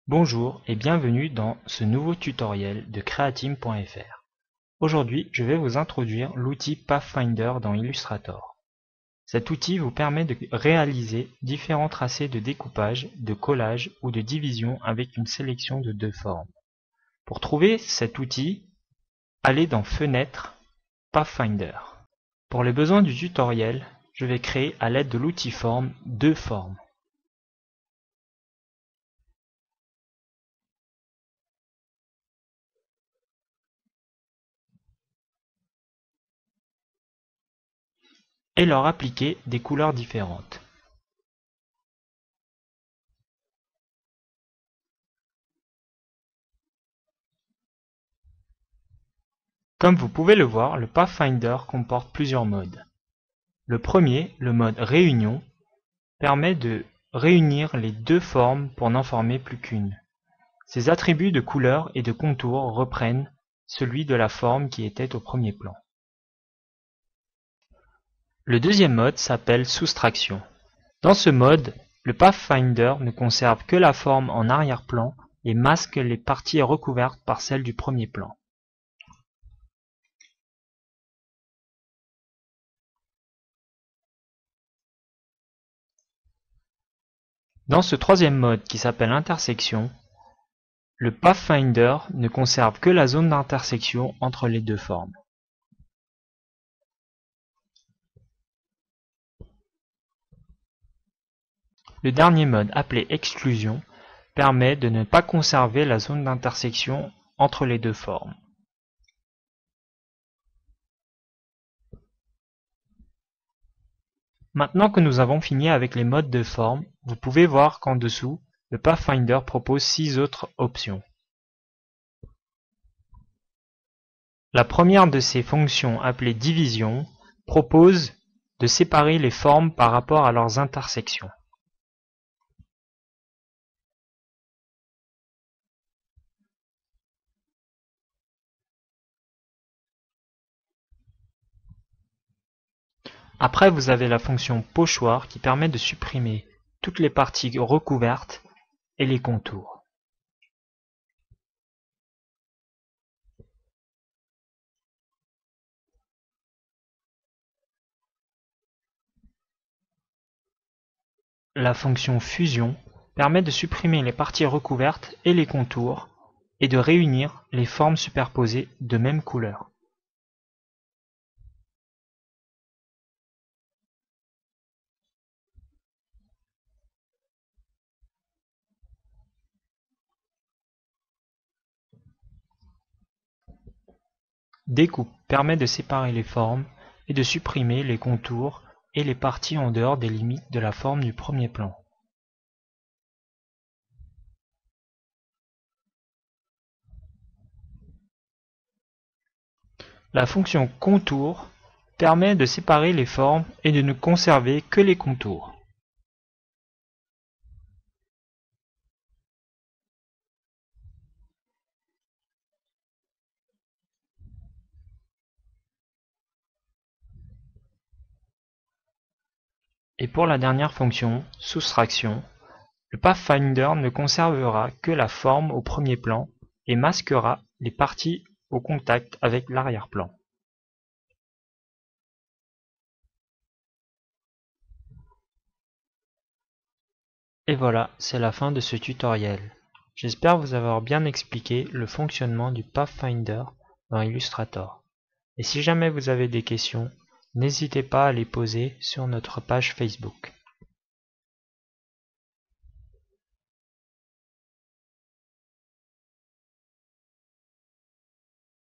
Bonjour et bienvenue dans ce nouveau tutoriel de Createam.fr. Aujourd'hui, je vais vous introduire l'outil Pathfinder dans Illustrator. Cet outil vous permet de réaliser différents tracés de découpage, de collage ou de division avec une sélection de deux formes. Pour trouver cet outil, allez dans Fenêtre, Pathfinder. Pour les besoins du tutoriel, je vais créer à l'aide de l'outil Forme deux formes. Et leur appliquer des couleurs différentes. Comme vous pouvez le voir, le Pathfinder comporte plusieurs modes. Le premier, le mode Réunion, permet de réunir les deux formes pour n'en former plus qu'une. Ses attributs de couleur et de contour reprennent celui de la forme qui était au premier plan. Le deuxième mode s'appelle Soustraction. Dans ce mode, le Pathfinder ne conserve que la forme en arrière-plan et masque les parties recouvertes par celles du premier plan. Dans ce troisième mode qui s'appelle Intersection, le Pathfinder ne conserve que la zone d'intersection entre les deux formes. Le dernier mode, appelé Exclusion, permet de ne pas conserver la zone d'intersection entre les deux formes. Maintenant que nous avons fini avec les modes de forme, vous pouvez voir qu'en dessous, le Pathfinder propose 6 autres options. La première de ces fonctions, appelée Division, propose de séparer les formes par rapport à leurs intersections. Après, vous avez la fonction Pochoir qui permet de supprimer toutes les parties recouvertes et les contours. La fonction Fusion permet de supprimer les parties recouvertes et les contours et de réunir les formes superposées de même couleur. Découpe permet de séparer les formes et de supprimer les contours et les parties en dehors des limites de la forme du premier plan. La fonction Contour permet de séparer les formes et de ne conserver que les contours. Et pour la dernière fonction, Soustraction, le Pathfinder ne conservera que la forme au premier plan et masquera les parties au contact avec l'arrière-plan. Et voilà, c'est la fin de ce tutoriel. J'espère vous avoir bien expliqué le fonctionnement du Pathfinder dans Illustrator. Et si jamais vous avez des questions, n'hésitez pas à les poser sur notre page Facebook.